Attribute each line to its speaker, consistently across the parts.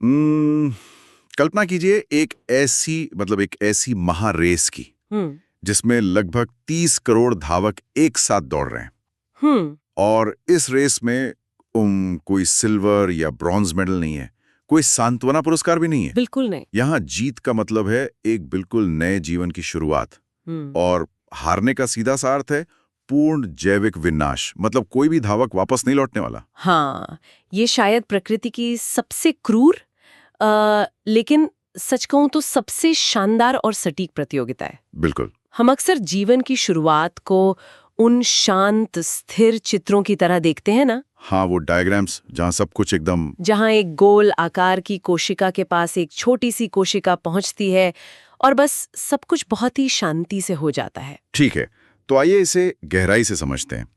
Speaker 1: हम्म, कल्पना कीजिए एक ऐसी महारेस की
Speaker 2: हम्म।
Speaker 1: जिसमें लगभग 30 करोड़ धावक एक साथ दौड़ रहे हैं।
Speaker 2: हम्म।
Speaker 1: और इस रेस में कोई सिल्वर या ब्रॉन्ज मेडल नहीं है, कोई सांत्वना पुरस्कार भी नहीं है।
Speaker 2: बिल्कुल नहीं।
Speaker 1: यहाँ जीत का मतलब है एक बिल्कुल नए जीवन की शुरुआत,
Speaker 2: हम्म।
Speaker 1: और हारने का सीधा सा अर्थ है पूर्ण जैविक विनाश। मतलब कोई भी धावक वापस नहीं लौटने वाला।
Speaker 2: हाँ, ये शायद प्रकृति की सबसे क्रूर लेकिन सच कहूं तो सबसे शानदार और सटीक प्रतियोगिता है।
Speaker 1: बिल्कुल।
Speaker 2: हम अक्सर जीवन की शुरुआत को उन शांत स्थिर चित्रों की तरह देखते हैं ना,
Speaker 1: हाँ, वो डायग्राम्स जहाँ सब कुछ एकदम।
Speaker 2: जहां एक गोल आकार की कोशिका के पास एक छोटी सी कोशिका पहुंचती है और बस सब कुछ बहुत ही शांति से हो जाता है।
Speaker 1: ठीक है, तो आइए इसे गहराई से समझते हैं।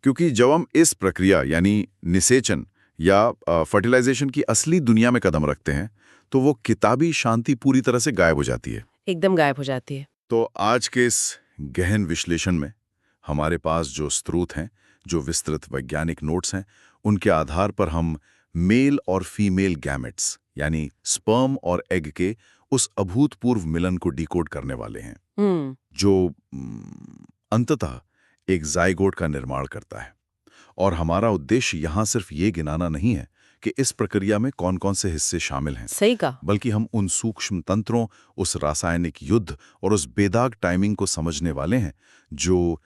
Speaker 1: क्योंकि जब हम इस प्रक्रिया यानी निषेचन या फर्टिलाइजेशन की असली दुनिया में कदम रखते हैं, तो वो किताबी शांति पूरी तरह से गायब हो जाती है।
Speaker 2: एकदम गायब हो जाती है।
Speaker 1: तो आज के इस गहन विश्लेषण में हमारे पास जो स्रोत हैं, जो विस्तृत वैज्ञानिक नोट्स हैं, उनके आधार पर हम मेल और फीमेल गैमेट्स यानी स्पर्म और एग के उस अभूतपूर्व मिलन को डिकोड करने वाले हैं, जो अंततः एक जाइगोट का निर्माण करता है। और हमारा उद्देश्य यहाँ सिर्फ ये गिनाना नहीं है कि इस प्रक्रिया में कौन कौन से हिस्से शामिल हैं,
Speaker 2: सही कहा।
Speaker 1: बल्कि हम उन सूक्ष्म तंत्रों, उस रासायनिक युद्ध और उस बेदाग टाइमिंग को समझने वाले हैं जो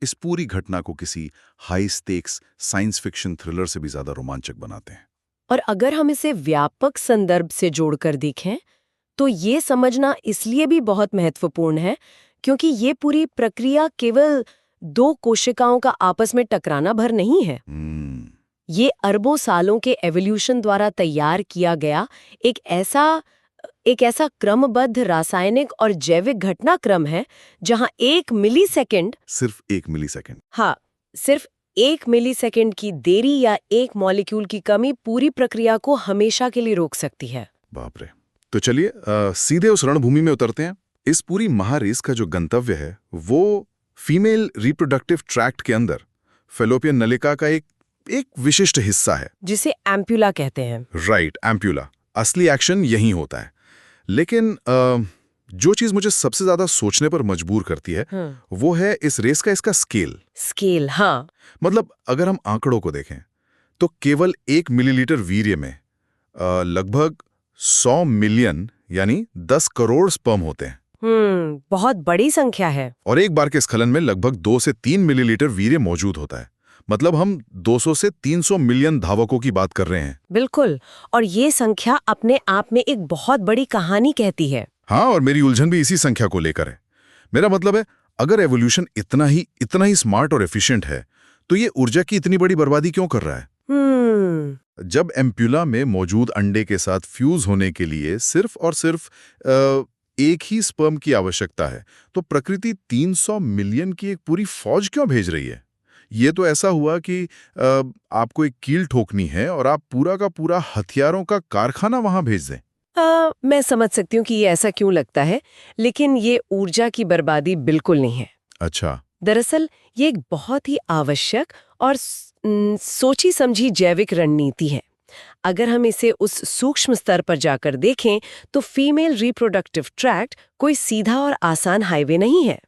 Speaker 1: इस पूरी घटना को किसी high stakes science fiction thriller से भी ज्यादा रोमांचक बनाते हैं।
Speaker 2: और अगर हम इसे व्यापक संदर्भ से जोड़कर देखें तो ये समझना इसलिए भी बहुत महत्वपूर्ण है क्योंकि ये पूरी प्रक्रिया केवल दो कोशिकाओं का आपस में टकराना भर नहीं है। ये अरबों सालों के एवोल्यूशन द्वारा तैयार किया गया एक ऐसा क्रमबद्ध रासायनिक और जैविक घटनाक्रम है जहां 1 मिलीसेकंड,
Speaker 1: सिर्फ 1 मिलीसेकंड,
Speaker 2: हाँ, सिर्फ 1 मिलीसेकंड की देरी या एक मॉलिक्यूल की कमी पूरी प्रक्रिया को हमेशा के लिए रोक सकती है।
Speaker 1: बाप रे। तो चलिए सीधे उस रणभूमि में उतरते हैं। इस पूरी महारेस का जो गंतव्य है वो फीमेल रिप्रोडक्टिव ट्रैक्ट के अंदर फेलोपियन नलिका का एक विशिष्ट हिस्सा है,
Speaker 2: जिसे एम्प्यूला कहते हैं।
Speaker 1: Right, ampulla. असली एक्शन यही होता है। लेकिन जो चीज मुझे सबसे ज्यादा सोचने पर मजबूर करती है वो है इस रेस का इसका स्केल।
Speaker 2: हाँ।
Speaker 1: मतलब अगर हम आंकड़ों को देखें तो केवल 1 मिलीलीटर वीर्य में लगभग 100 मिलियन यानी 10 करोड़ स्पर्म होते हैं।
Speaker 2: बहुत बड़ी संख्या है।
Speaker 1: और एक बार के स्खलन में लगभग 2 से 3 मिलीलीटर वीर्य मौजूद होता है। मतलब हम 200 से 300 मिलियन धावकों की बात कर रहे हैं।
Speaker 2: बिल्कुल। और ये संख्या अपने आप में एक बहुत बड़ी कहानी कहती है।
Speaker 1: हाँ, और मेरी उलझन भी इसी संख्या को लेकर है। मेरा मतलब है, अगर एवोल्यूशन इतना ही स्मार्ट और एफिशिएंट है तो ये ऊर्जा की इतनी बड़ी बर्बादी क्यों कर रहा है? जब एम्प्यूला में मौजूद अंडे के साथ फ्यूज होने के लिए सिर्फ और सिर्फ एक ही स्पर्म की आवश्यकता है, तो प्रकृति 300 मिलियन की एक पूरी फौज क्यों भेज रही है? ये तो ऐसा हुआ कि आपको एक कील ठोकनी है और आप पूरा का पूरा हथियारों का कारखाना वहां भेज दें।
Speaker 2: मैं समझ सकती हूँ कि ये ऐसा क्यों लगता है, लेकिन ये ऊर्जा की बर्बादी बिल्कुल नहीं है।
Speaker 1: अच्छा।
Speaker 2: दरअसल ये एक बहुत ही आवश्यक और सोची समझी जैविक रणनीति है। अगर हम इसे उस सूक्ष्म स्तर पर जाकर देखें तो फीमेल रिप्रोडक्टिव ट्रैक्ट कोई सीधा और आसान हाईवे नहीं है।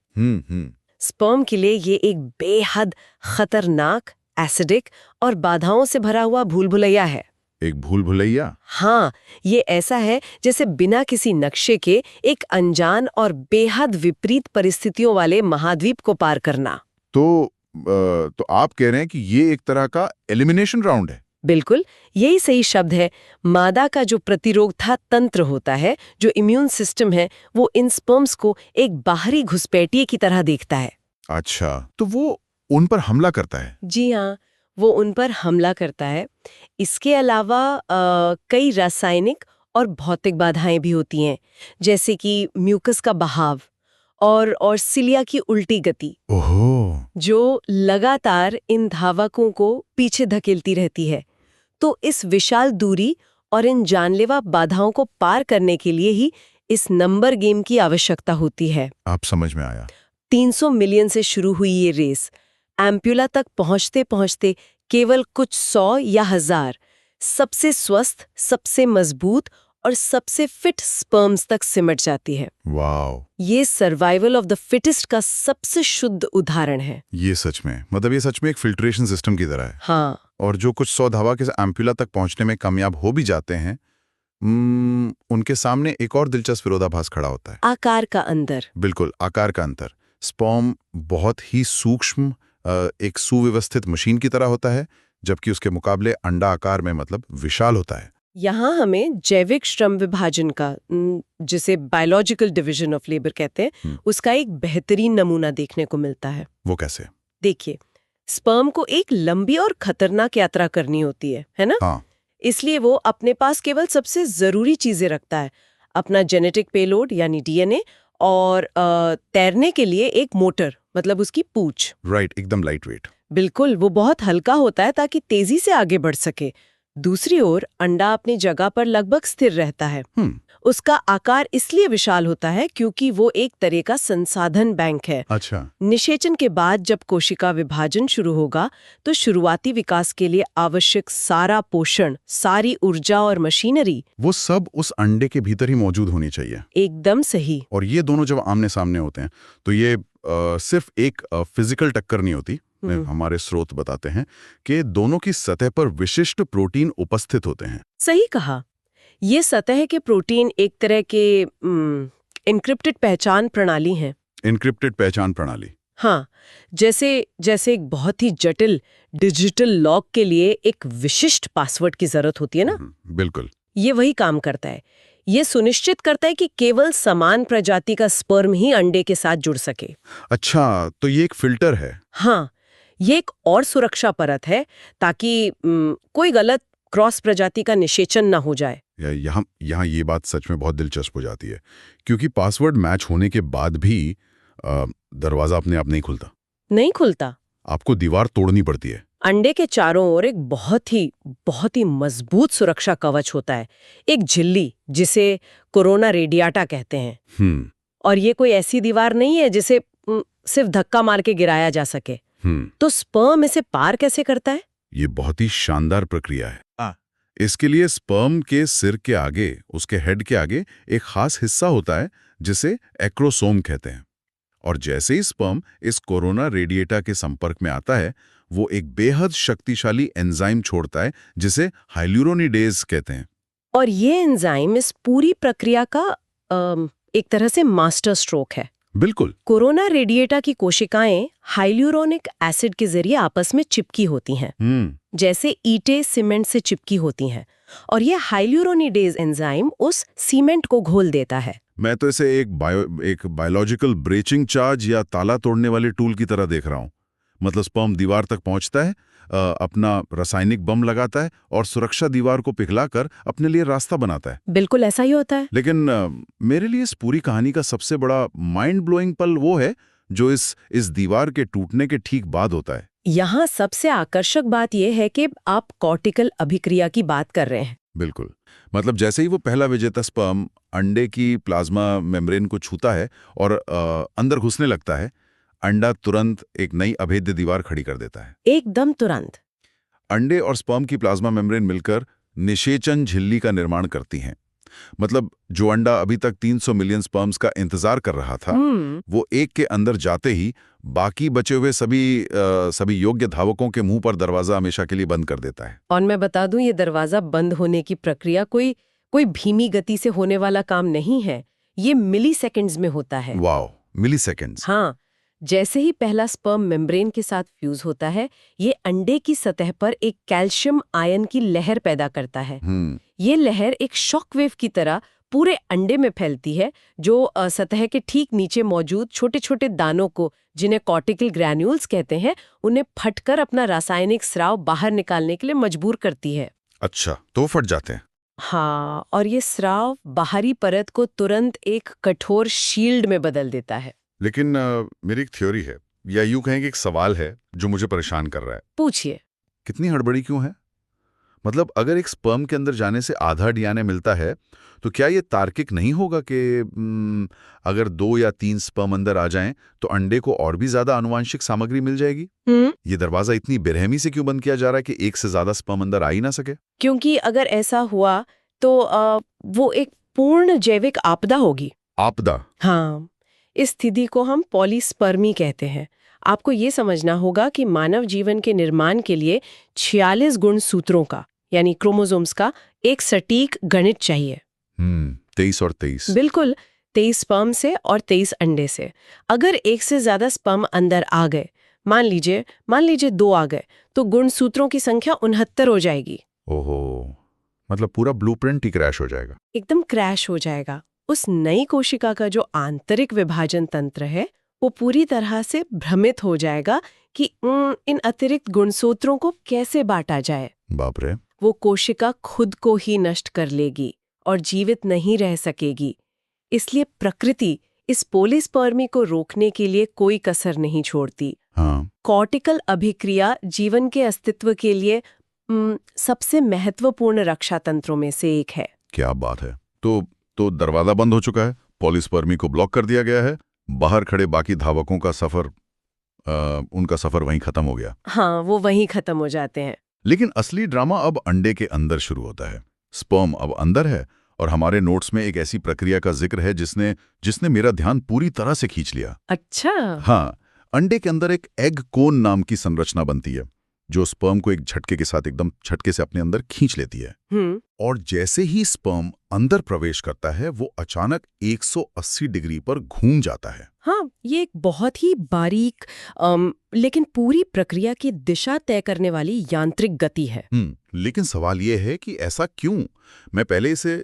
Speaker 2: स्पर्म के लिए ये एक बेहद खतरनाक, एसिडिक और बाधाओं से भरा हुआ भूल भुलैया है।
Speaker 1: एक भूल भुलैया?
Speaker 2: हाँ, ये ऐसा है जैसे बिना किसी नक्शे के एक अनजान और बेहद विपरीत परिस्थितियों वाले महाद्वीप को पार करना।
Speaker 1: तो आप कह रहे हैं कि ये एक तरह का एलिमिनेशन राउंड है?
Speaker 2: बिल्कुल, यही सही शब्द है। मादा का जो प्रतिरोधक तंत्र होता है, जो इम्यून सिस्टम है, वो इन स्पर्म्स को एक बाहरी घुसपैठिए की तरह देखता है।
Speaker 1: अच्छा, तो वो उन पर हमला करता है?
Speaker 2: जी हाँ, वो उन पर हमला करता है। इसके अलावा कई रासायनिक और भौतिक बाधाएं भी होती हैं, जैसे कि म्यूकस का बहाव और सिलिया की उल्टी गति, जो लगातार इन धावकों को पीछे धकेलती रहती है। तो इस विशाल दूरी और इन जानलेवा बाधाओं को पार करने के लिए ही इस नंबर गेम की आवश्यकता होती है।
Speaker 1: आप समझ में आया।
Speaker 2: 300 मिलियन से शुरू हुई ये रेस एम्प्यूला तक पहुंचते पहुंचते केवल कुछ 100 या 1000, सबसे स्वस्थ, सबसे मजबूत और सबसे फिट स्पर्म्स तक सिमट जाती है।
Speaker 1: वाओ,
Speaker 2: ये सर्वाइवल ऑफ द फिटेस्ट का सबसे शुद्ध उदाहरण है।
Speaker 1: ये सच में मतलब ये सच में एक फिल्ट्रेशन सिस्टम की तरह है।
Speaker 2: हाँ,
Speaker 1: और जो कुछ 100 हवा के एम्पुला तक पहुंचने में कामयाब हो भी जाते हैं, उनके सामने एक और दिलचस्प विरोधाभास खड़ा होता है।
Speaker 2: आकार का अंदर।
Speaker 1: बिल्कुल, आकार का अंतर। स्पर्म बहुत ही सूक्ष्म, एक सुव्यवस्थित मशीन की तरह होता है, जबकि उसके मुकाबले अंडा आकार में मतलब विशाल होता है।
Speaker 2: यहाँ हमें जैविक श्रम विभाजन का, जिसे बायोलॉजिकल डिवीजन ऑफ लेबर कहते हैं, उसका एक बेहतरीन नमूना देखने को मिलता है।
Speaker 1: वो कैसे?
Speaker 2: देखिए, स्पर्म को एक लंबी और खतरनाक यात्रा करनी होती है ना?
Speaker 1: हाँ,
Speaker 2: इसलिए वो अपने पास केवल सबसे जरूरी चीजें रखता है, अपना जेनेटिक पेलोड यानी डीएनए, और तैरने के लिए एक मोटर, मतलब उसकी पूंछ।
Speaker 1: राइट, एकदम लाइट वेट।
Speaker 2: बिल्कुल, वो बहुत हल्का होता है ताकि तेजी से आगे बढ़ सके। दूसरी ओर अंडा अपनी जगह पर लगभग स्थिर रहता है। उसका आकार इसलिए विशाल होता है क्योंकि वो एक तरह का संसाधन बैंक है।
Speaker 1: अच्छा,
Speaker 2: निषेचन के बाद जब कोशिका विभाजन शुरू होगा तो शुरुआती विकास के लिए आवश्यक सारा पोषण, सारी ऊर्जा और मशीनरी
Speaker 1: वो सब उस अंडे के भीतर ही मौजूद होनी चाहिए।
Speaker 2: एकदम सही।
Speaker 1: और ये दोनों जब आमने सामने होते हैं तो ये सिर्फ एक फिजिकल टक्कर नहीं होती। हमारे स्रोत बताते हैं कि दोनों की सतह पर विशिष्ट प्रोटीन उपस्थित होते हैं।
Speaker 2: सही कहा। ये सतह के प्रोटीन एक तरह के एन्क्रिप्टेड पहचान प्रणाली हैं।
Speaker 1: एन्क्रिप्टेड पहचान प्रणाली।
Speaker 2: हाँ, जैसे एक बहुत ही जटिल डिजिटल लॉक के लिए एक विशिष्ट पासवर्ड की जरूरत होती है ना?
Speaker 1: बिल्कुल।
Speaker 2: ये वही काम करता है। ये सुनिश्चित करता है कि केवल समान प्रजाति का स्पर्म ही अंडे के साथ जुड़ सके। अच्छा,
Speaker 1: तो ये एक फिल्टर है।
Speaker 2: हाँ, ये एक और सुरक्षा परत है ताकि कोई गलत क्रॉस प्रजाति का निषेचन ना हो जाए।
Speaker 1: यहाँ ये बात सच में बहुत दिलचस्प हो जाती है, क्योंकि पासवर्ड मैच होने के बाद भी दरवाजा अपने आप नहीं खुलता। आपको दीवार तोड़नी पड़ती है।
Speaker 2: अंडे के चारों ओर एक बहुत ही मजबूत सुरक्षा कवच होता है, एक झिल्ली जिसे कोरोना रेडियाटा कहते हैं। और ये कोई ऐसी दीवार नहीं है जिसे सिर्फ धक्का मार के गिराया जा सके। तो स्पर्म इसे पार कैसे करता है?
Speaker 1: ये बहुत ही शानदार प्रक्रिया है। इसके लिए स्पर्म के सिर के आगे, उसके हेड के आगे एक खास हिस्सा होता है जिसे एक्रोसोम कहते हैं। और जैसे ही स्पर्म इस कोरोना रेडिएटा के संपर्क में आता है, वो एक बेहद शक्तिशाली एंजाइम छोड़ता है जिसे हाइल्यूरोनिडेज कहते हैं।
Speaker 2: और ये एंजाइम इस पूरी प्रक्रिया का एक तरह से मास्टर स्ट्रोक है।
Speaker 1: बिल्कुल।
Speaker 2: कोरोना रेडिएटा की कोशिकाएं हाइल्यूरोनिक एसिड के जरिए आपस में चिपकी होती हैं, जैसे ईंटें सीमेंट से चिपकी होती हैं, और ये हाइल्यूरोनिडेज एंजाइम उस सीमेंट को घोल देता है।
Speaker 1: मैं तो इसे एक बायोलॉजिकल ब्रेचिंग चार्ज या ताला तोड़ने वाले टूल की तरह देख रहा हूँ। मतलब स्पर्म दीवार तक पहुंचता है, अपना रासायनिक बम लगाता है और सुरक्षा दीवार को पिघलाकर अपने लिए रास्ता बनाता है।
Speaker 2: बिल्कुल ऐसा ही होता है।
Speaker 1: लेकिन मेरे लिए इस पूरी कहानी का सबसे बड़ा माइंड ब्लोइंग पल वो है जो इस दीवार के टूटने के ठीक बाद होता है।
Speaker 2: यहाँ सबसे आकर्षक बात यह है कि आप कॉर्टिकल अभिक्रिया की बात कर रहे हैं।
Speaker 1: बिल्कुल। मतलब जैसे ही वो पहला विजेता स्पर्म अंडे की प्लाज्मा मेम्ब्रेन को छूता है और अंदर घुसने लगता है, अंडा तुरंत एक नई अभेद्य दीवार खड़ी कर देता है।
Speaker 2: एकदम तुरंत।
Speaker 1: अंडे और स्पर्म की प्लाज्मा मेम्ब्रेन मिलकर निषेचन झिल्ली का निर्माण करती हैं। मतलब जो अंडा अभी तक 300 मिलियन स्पर्म्स का इंतजार कर रहा था, वो एक के अंदर जाते ही बाकी बचे हुए सभी योग्य धावकों के मुंह पर दरवाजा हमेशा के लिए बंद कर देता है।
Speaker 2: और मैं बता दूं, ये दरवाजा बंद होने की प्रक्रिया कोई धीमी गति से होने वाला काम नहीं है। ये मिली सेकेंड्स में होता है।
Speaker 1: वाओ, मिली सेकेंड्स।
Speaker 2: हाँ, जैसे ही पहला स्पर्म मेम्ब्रेन के साथ फ्यूज होता है, ये अंडे की सतह पर एक कैल्शियम आयन की लहर पैदा करता है। ये लहर एक शॉकवेव की तरह पूरे अंडे में फैलती है, जो सतह के ठीक नीचे मौजूद छोटे छोटे दानों को, जिन्हें कॉर्टिकल ग्रैन्यूल्स कहते हैं, उन्हें फटकर अपना रासायनिक स्राव बाहर निकालने के लिए मजबूर करती है।
Speaker 1: अच्छा, तो फट जाते हैं।
Speaker 2: हाँ, और ये स्राव बाहरी परत को तुरंत एक कठोर शील्ड में बदल देता है।
Speaker 1: लेकिन मेरी एक थ्योरी है, या यूं कहें कि एक सवाल है जो मुझे परेशान कर रहा है।
Speaker 2: पूछिए।
Speaker 1: कितनी हड़बड़ी क्यों है? मतलब अगर एक स्पर्म के अंदर जाने से आधा डीएनए मिलता है तो क्या ये तार्किक नहीं होगा कि अगर 2 या 3 स्पर्म अंदर आ जाएं तो अंडे को और भी ज्यादा आनुवांशिक सामग्री मिल जाएगी? ये दरवाजा इतनी बेरहमी से क्यों बंद किया जा रहा है कि एक से ज्यादा स्पर्म अंदर आ ही ना सके?
Speaker 2: क्योंकि अगर ऐसा हुआ तो वो एक पूर्ण जैविक आपदा होगी।
Speaker 1: आपदा?
Speaker 2: हाँ, इस स्थिति को हम पॉलीस्पर्मी कहते हैं। आपको ये समझना होगा कि मानव जीवन के निर्माण के लिए 46 गुणसूत्रों का यानी क्रोमोसोम्स का एक सटीक गणित चाहिए।
Speaker 1: 23 और 23।
Speaker 2: बिल्कुल, 23 स्पर्म से और 23 अंडे से। अगर एक से ज्यादा स्पर्म अंदर आ गए, मान लीजिए 2 आ गए, तो गुणसूत्रों की संख्या 69 हो जाएगी।
Speaker 1: ओहो, मतलब पूरा ब्लूप्रिंट ही क्रैश हो जाएगा।
Speaker 2: एकदम क्रैश हो जाएगा। उस नई कोशिका का जो आंतरिक विभाजन तंत्र है वो पूरी तरह से भ्रमित हो जाएगा कि इन अतिरिक्त गुणसूत्रों को कैसे बांटा जाए।
Speaker 1: बाप रे।
Speaker 2: वो कोशिका खुद को ही नष्ट कर लेगी और जीवित नहीं रह सकेगी। इसलिए प्रकृति इस पॉलीस्पर्मी को रोकने के लिए कोई कसर नहीं छोड़ती।
Speaker 1: हाँ।
Speaker 2: कॉर्टिकल अभिक्रिया जीवन के अस्तित्व के लिए सबसे महत्वपूर्ण रक्षा तंत्रों में से एक है।
Speaker 1: क्या बात है। तो दरवाजा बंद हो चुका है, पॉलीस्पर्मी को ब्लॉक कर दिया गया है, बाहर खड़े बाकी धावकों का सफर उनका सफर वहीं खत्म हो गया।
Speaker 2: हाँ, वो वहीं खत्म हो जाते हैं।
Speaker 1: लेकिन असली ड्रामा अब अंडे के अंदर शुरू होता है। स्पर्म अब अंदर है और हमारे नोट्स में एक ऐसी प्रक्रिया का जिक्र है जिसने मेरा ध्यान पूरी तरह से खींच लिया।
Speaker 2: अच्छा।
Speaker 1: हाँ, अंडे के अंदर एक एग कोन नाम की संरचना बनती है जो स्पर्म को एक झटके के साथ एकदम झटके से अपने अंदर खींच लेती है। और जैसे ही स्पर्म अंदर प्रवेश करता है वो अचानक 180 डिग्री पर घूम जाता है।
Speaker 2: हाँ, ये एक बहुत ही बारीक लेकिन पूरी प्रक्रिया की दिशा तय करने वाली यांत्रिक गति है।
Speaker 1: लेकिन सवाल ये है कि ऐसा क्यों? मैं पहले इसे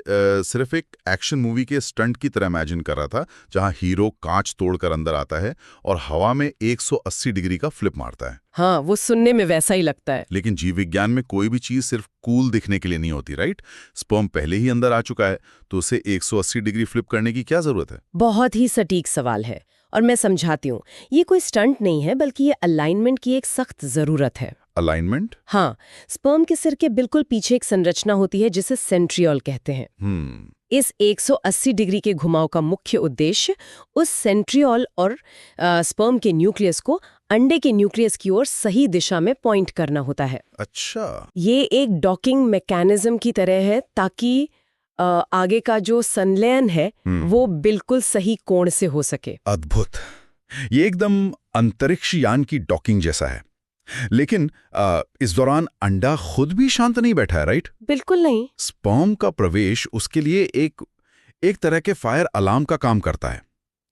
Speaker 1: सिर्फ एक एक्शन मूवी के स्टंट की तरह इमेजिन कर रहा था जहां हीरो कांच तोड़कर अंदर आता है और हवा में 180 डिग्री का फ्लिप मारता है।
Speaker 2: हाँ, वो सुनने में वैसा ही लगता है।
Speaker 1: लेकिन जीव विज्ञान में कोई भी चीज सिर्फ कूल दिखने के लिए नहीं होती, राइट? स्पर्म पहले ही अंदर आ चुका है तो उसे 180 डिग्री फ्लिप करने की क्या जरूरत है?
Speaker 2: बहुत ही सटीक सवाल है और मैं समझाती हूँ। ये कोई स्टंट नहीं है बल्कि ये अलाइनमेंट की एक सख्त जरूरत है।
Speaker 1: अलाइनमेंट?
Speaker 2: हाँ, स्पर्म के सिर के बिल्कुल पीछे एक संरचना होती है जिसे सेंट्रियोल कहते हैं। इस 180 डिग्री के घुमाव का मुख्य उद्देश्य उस सेंट्रियोल और स्पर्म के न्यूक्लियस को अंडे के न्यूक्लियस की ओर सही दिशा में पॉइंट करना होता है।
Speaker 1: अच्छा।
Speaker 2: ये एक डॉकिंग मैकेनिज्म की तरह है ताकि आगे का जो संलयन है वो बिल्कुल सही कोण से हो सके।
Speaker 1: अद्भुत। ये एकदम अंतरिक्ष यान की डॉकिंग जैसा है। लेकिन इस दौरान अंडा खुद भी शांत नहीं बैठा है, राइट? बिल्कुल नहीं। स्पर्म का प्रवेश उसके लिए एक तरह के फायर अलार्म का काम करता है,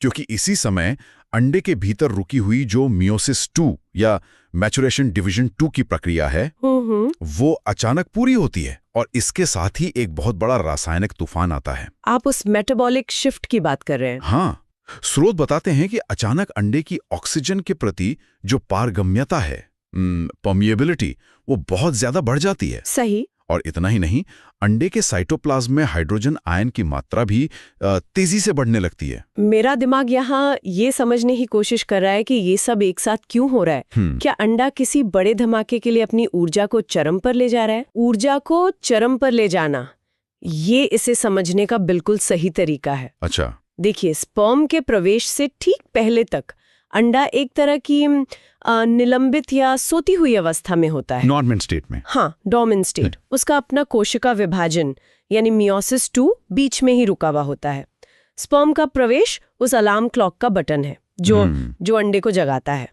Speaker 1: क्योंकि इसी समय अंडे के भीतर रुकी हुई जो मियोसिस 2 या मैचुरेशन डिवीजन 2 की प्रक्रिया है वो अचानक पूरी होती है और इसके साथ ही एक बहुत बड़ा रासायनिक तूफान आता है।
Speaker 2: आप उस मेटाबॉलिक शिफ्ट की बात कर रहे हैं?
Speaker 1: हाँ, स्रोत बताते हैं कि अचानक अंडे की ऑक्सीजन के प्रति जो पारगम्यता है, परमिएबिलिटी, वो बहुत ज्यादा बढ़ जाती है।
Speaker 2: सही।
Speaker 1: और इतना ही नहीं, अंडे के साइटोप्लाज्म में हाइड्रोजन आयन की मात्रा भी तेजी से बढ़ने लगती है।
Speaker 2: मेरा दिमाग यहाँ ये समझने की कोशिश कर रहा है कि ये सब एक साथ क्यों हो रहा है। क्या अंडा किसी बड़े धमाके के लिए अपनी ऊर्जा को चरम पर ले जा रहा है? ऊर्जा को चरम पर ले जाना, ये इसे समझने का बिल्कुल सही तरीका है।
Speaker 1: अच्छा।
Speaker 2: देखिए, स्पर्म के प्रवेश से ठीक पहले तक अंडा एक तरह की निलंबित या सोती हुई अवस्था में होता है।
Speaker 1: डॉर्मेंट स्टेट में।
Speaker 2: हाँ, डॉर्मेंट स्टेट। उसका अपना कोशिका विभाजन यानी मियोसिस 2 बीच में ही रुका हुआ होता है। स्पर्म का प्रवेश उस अलार्म क्लॉक का बटन है जो अंडे को जगाता है।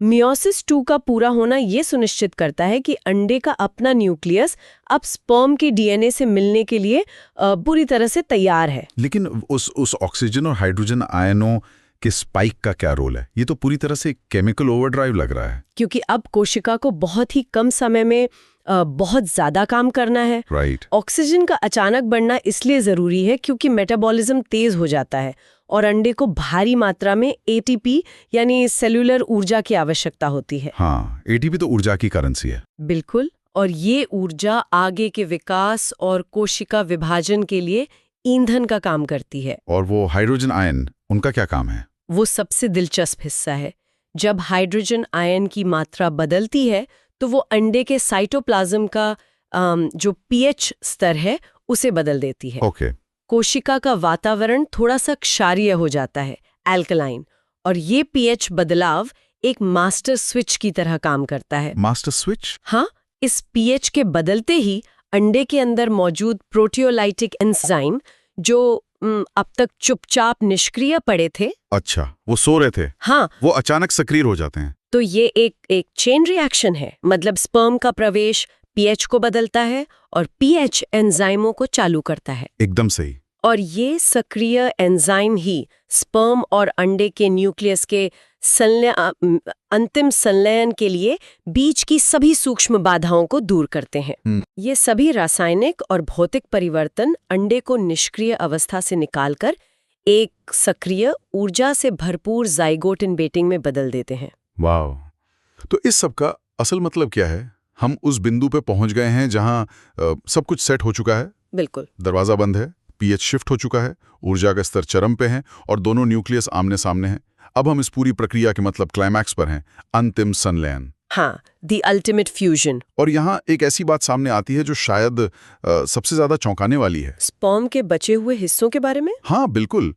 Speaker 2: मियोसिस 2 का पूरा होना ये सुनिश्चित करता है कि अंडे का अपना न्यूक्लियस अब स्पर्म के डीएनए से मिलने के लिए पूरी तरह से तैयार है।
Speaker 1: लेकिन उस ऑक्सीजन और हाइड्रोजन आयनों के स्पाइक का क्या रोल है? ये तो पूरी तरह से केमिकल ओवरड्राइव लग रहा है।
Speaker 2: क्योंकि अब कोशिका को बहुत ही कम समय में बहुत ज्यादा काम करना है।
Speaker 1: राइट।
Speaker 2: ऑक्सीजन का अचानक बढ़ना इसलिए जरूरी है क्योंकि मेटाबॉलिज्म तेज हो जाता है और अंडे को भारी मात्रा में एटीपी यानी सेल्यूलर ऊर्जा की आवश्यकता होती है।
Speaker 1: हाँ, एटीपी तो ऊर्जा की करेंसी है।
Speaker 2: बिल्कुल। और ये ऊर्जा आगे के विकास और कोशिका विभाजन के लिए ईंधन का काम करती है।
Speaker 1: और वो हाइड्रोजन आयन, उनका क्या काम है?
Speaker 2: वो सबसे दिलचस्प हिस्सा है। जब हाइड्रोजन आयन की मात्रा बदलती है तो वो अंडे के साइटोप्लाज्म का जो पीएच स्तर है उसे बदल देती है।
Speaker 1: ओके।
Speaker 2: कोशिका का वातावरण थोड़ा सा क्षारीय हो जाता है, एल्कलाइन, और ये पीएच बदलाव एक मास्टर स्विच की तरह काम करता है।
Speaker 1: Master switch?
Speaker 2: हाँ, इस पीएच के बदलते ही अंडे के अंदर मौजूद प्रोटियोलाइटिक एंजाइम जो अब तक चुपचाप निष्क्रिय पड़े थे,
Speaker 1: अच्छा, वो सो रहे थे,
Speaker 2: हाँ,
Speaker 1: वो अचानक सक्रिय हो जाते हैं।
Speaker 2: तो ये एक चेन रिएक्शन है। मतलब स्पर्म का प्रवेश पीएच को बदलता है और पीएच एंजाइमों को चालू करता है।
Speaker 1: एकदम सही।
Speaker 2: और ये सक्रिय एंजाइम ही स्पर्म और अंडे के न्यूक्लियस के अंतिम संलयन के लिए बीच की सभी सूक्ष्म बाधाओं को दूर करते हैं। ये सभी रासायनिक और भौतिक परिवर्तन अंडे को निष्क्रिय अवस्था से निकालकर एक सक्रिय, ऊर्जा से भरपूर ज़ाइगोट इनबेटिंग में बदल देते हैं।
Speaker 1: वाह! तो इस सब का असल मतलब क्या है? हम उस बिंदु पे पहुंच गए हैं जहां सब कुछ सेट हो चुका है।
Speaker 2: बिल्कुल।
Speaker 1: दरवाजा बंद है, पीएच शिफ्ट हो चुका है, ऊर्जा का स्तर चरम पे है और दोनों न्यूक्लियस आमने सामने हैं। अब हम इस पूरी प्रक्रिया के मतलब क्लाइमैक्स पर हैं, अंतिम संलयन।
Speaker 2: हाँ, द अल्टीमेट फ्यूजन।
Speaker 1: और यहाँ एक ऐसी बात सामने आती है जो शायद सबसे ज्यादा चौंकाने वाली है।
Speaker 2: स्पर्म के बचे हुए हिस्सों के बारे में?
Speaker 1: हाँ, बिल्कुल।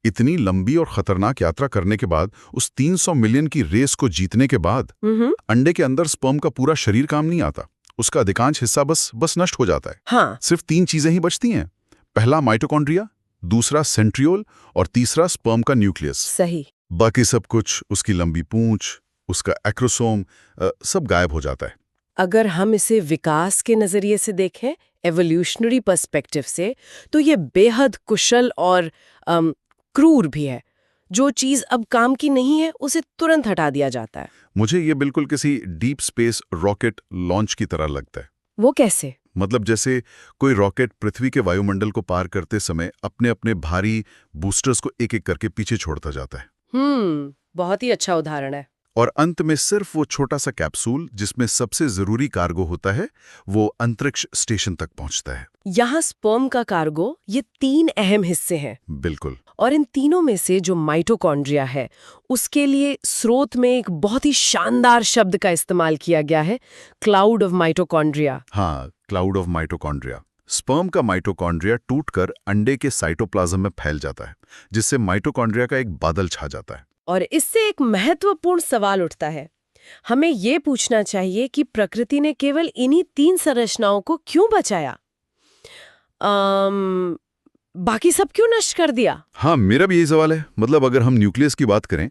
Speaker 1: इतनी लंबी और खतरनाक यात्रा करने के बाद, उस 300 मिलियन की रेस को जीतने के बाद, अंडे के अंदर स्पर्म का पूरा शरीर काम नहीं आता। उसका अधिकांश हिस्सा बस नष्ट हो जाता है।
Speaker 2: हाँ।
Speaker 1: सिर्फ 3 चीजें ही बचती हैं। पहला माइटोकॉन्ड्रिया, दूसरा सेंट्रियोल और तीसरा स्पर्म का न्यूक्लियस।
Speaker 2: सही।
Speaker 1: बाकी सब कुछ, उसकी लंबी पूंछ, उसका एक्रोसोम, सब गायब हो जाता है।
Speaker 2: अगर हम इसे विकास के नजरिए से देखें, एवोल्यूशनरी पर्सपेक्टिव से, तो ये बेहद कुशल और क्रूर भी है। जो चीज अब काम की नहीं है उसे तुरंत हटा दिया जाता है।
Speaker 1: मुझे ये बिल्कुल किसी डीप स्पेस रॉकेट लॉन्च की तरह लगता है।
Speaker 2: वो कैसे?
Speaker 1: मतलब जैसे कोई रॉकेट पृथ्वी के वायुमंडल को पार करते समय अपने अपने भारी बूस्टर्स को एक एक करके पीछे छोड़ता जाता है।
Speaker 2: बहुत ही अच्छा उदाहरण है।
Speaker 1: और अंत में सिर्फ वो छोटा सा कैप्सूल जिसमें सबसे जरूरी कार्गो होता है, वो अंतरिक्ष स्टेशन तक पहुंचता है।
Speaker 2: यहाँ स्पर्म का कार्गो, ये 3 अहम हिस्से हैं।
Speaker 1: बिल्कुल।
Speaker 2: और इन तीनों में से जो माइटोकॉन्ड्रिया है, उसके लिए स्रोत में एक बहुत ही शानदार शब्द का इस्तेमाल किया गया है, क्लाउड ऑफ माइटोकॉन्ड्रिया।
Speaker 1: हाँ, क्लाउड ऑफ माइटोकॉन्ड्रिया। स्पर्म का माइटोकॉन्ड्रिया टूटकर अंडे के साइटोप्लाज्म में फैल जाता है, जिससे माइटोकॉन्ड्रिया का एक बादल छा जाता है।
Speaker 2: और इससे एक महत्वपूर्ण सवाल उठता है। हमें ये पूछना चाहिए कि प्रकृति ने केवल इन्हीं 3 संरचनाओं को क्यों बचाया? बाकी सब क्यों नष्ट कर दिया?
Speaker 1: हाँ, मेरा भी यही सवाल है। मतलब अगर हम न्यूक्लियस की बात करें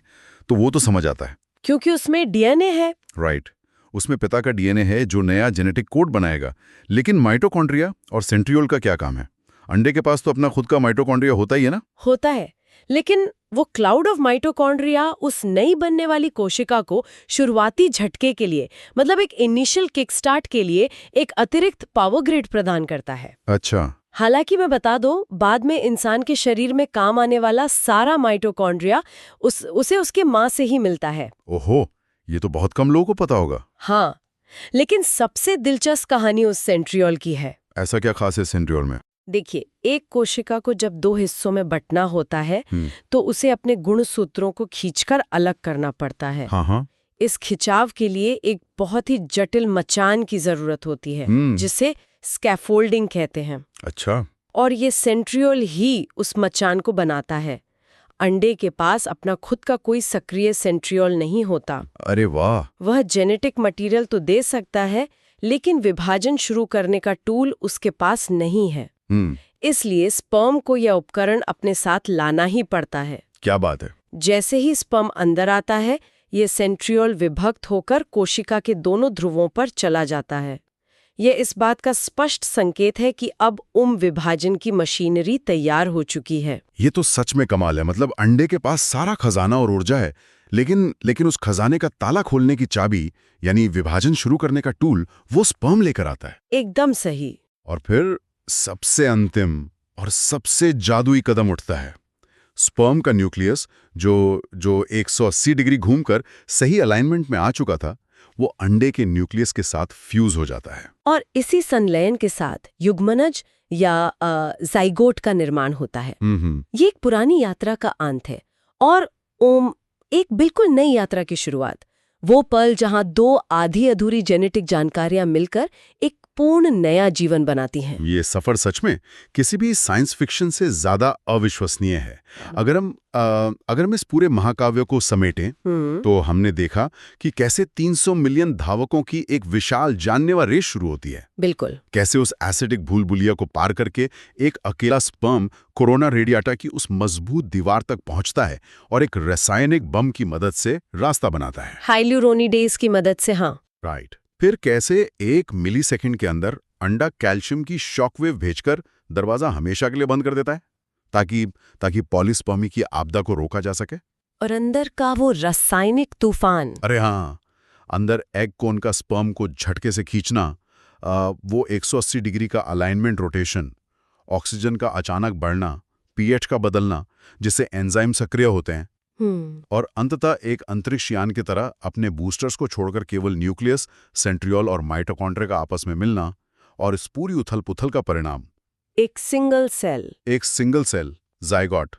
Speaker 1: तो वो तो समझ आता है,
Speaker 2: क्योंकि उसमें डीएनए है।
Speaker 1: राइट। उसमें पिता का डीएनए है जो नया जेनेटिक कोड बनाएगा। लेकिन माइटोकॉन्ड्रिया और सेंट्रियोल का क्या काम है? अंडे के पास तो अपना खुद का माइटोकॉन्ड्रिया होता ही है ना?
Speaker 2: होता है, लेकिन वो क्लाउड ऑफ माइटोकॉन्ड्रिया उस नई बनने वाली कोशिका को शुरुआती झटके के लिए, मतलब एक इनिशियल किकस्टार्ट के लिए, एक अतिरिक्त पावर ग्रिड प्रदान करता है।
Speaker 1: अच्छा।
Speaker 2: हालांकि मैं बता दूं, बाद में इंसान के शरीर में काम आने वाला सारा माइटोकॉन्ड्रिया उसे उसके माँ से ही मिलता है।
Speaker 1: ओहो, ये तो बहुत कम लोगों को पता होगा।
Speaker 2: हाँ, लेकिन सबसे दिलचस्प कहानी उस सेंट्रियोल की है।
Speaker 1: ऐसा क्या खास है सेंट्रियोल में?
Speaker 2: देखिए, एक कोशिका को जब 2 हिस्सों में बंटना होता है तो उसे अपने गुणसूत्रों को खींचकर अलग करना पड़ता है।
Speaker 1: हाँ।
Speaker 2: इस खिंचाव के लिए एक बहुत ही जटिल मचान की जरूरत होती है, जिसे स्कैफोल्डिंग कहते हैं।
Speaker 1: अच्छा।
Speaker 2: और ये सेंट्रियोल ही उस मचान को बनाता है। अंडे के पास अपना खुद का कोई सक्रिय सेंट्रियोल नहीं होता।
Speaker 1: अरे वाह!
Speaker 2: वह जेनेटिक मटेरियल तो दे सकता है, लेकिन विभाजन शुरू करने का टूल उसके पास नहीं है। इसलिए स्पर्म को यह उपकरण अपने साथ लाना ही पड़ता है।
Speaker 1: क्या बात है!
Speaker 2: जैसे ही स्पर्म अंदर आता है, ये सेंट्रियोल विभक्त होकर कोशिका के दोनों ध्रुवों पर चला जाता है। यह इस बात का स्पष्ट संकेत है कि अब विभाजन की मशीनरी तैयार हो चुकी है।
Speaker 1: ये तो सच में कमाल है। मतलब अंडे के पास सारा खजाना और ऊर्जा है, लेकिन उस खजाने का ताला खोलने की चाबी, यानी विभाजन शुरू करने का टूल, वो स्पर्म लेकर आता है।
Speaker 2: एकदम सही।
Speaker 1: और फिर सबसे अंतिम और सबसे जादुई कदम उठता है। स्पर्म का न्यूक्लियस जो 180 डिग्री घूमकर सही अलाइनमेंट में आ चुका था, वो अंडे के न्यूक्लियस के साथ फ्यूज हो जाता है।
Speaker 2: और इसी संलयन के साथ युग्मनज या ज़ाइगोट का निर्माण होता है। ये एक पुरानी यात्रा का अंत है और एक बिल्कुल नई यात्रा की शुरुआत। वो पल जहां 2 आधी अधूरी जेनेटिक जानकारियां मिलकर एक पूर्ण नया जीवन बनाती हैं।
Speaker 3: ये सफर सच में किसी भी साइंस फिक्शन से ज्यादा अविश्वसनीय है। अगर हम इस पूरे महाकाव्य को समेटें तो हमने देखा कि कैसे 300 मिलियन धावकों की एक विशाल जानलेवा रेस शुरू होती है।
Speaker 2: बिल्कुल।
Speaker 3: कैसे उस एसिडिक भूलभुलिया को पार करके एक अकेला स्पर्म कोरोना रेडिएटा की उस मजबूत दीवार तक पहुंचता है और एक रासायनिक बम की मदद से रास्ता बनाता है।
Speaker 2: हाइल्यूरोनिडेज की मदद से, हाँ।
Speaker 3: राइट। फिर कैसे 1 मिलीसेकंड के अंदर अंडा कैल्शियम की शॉकवेव भेजकर दरवाजा हमेशा के लिए बंद कर देता है ताकि पॉलीस्पर्मी की आपदा को रोका जा सके।
Speaker 2: और अंदर का वो रासायनिक तूफान।
Speaker 3: अरे हाँ, अंदर एग कोन का स्पर्म को झटके से खींचना, वो 180 डिग्री का अलाइनमेंट रोटेशन, ऑक्सीजन का अचानक बढ़ना, पीएच का बदलना जिससे एंजाइम सक्रिय होते हैं, और अंततः एक अंतरिक्ष यान की तरह अपने बूस्टर्स को छोड़कर केवल न्यूक्लियस, सेंट्रियोल और माइटोकॉन्ड्रिया का आपस में मिलना, और इस पूरी उथल-पुथल का परिणाम
Speaker 2: एक सिंगल सेल
Speaker 3: जाइगोट।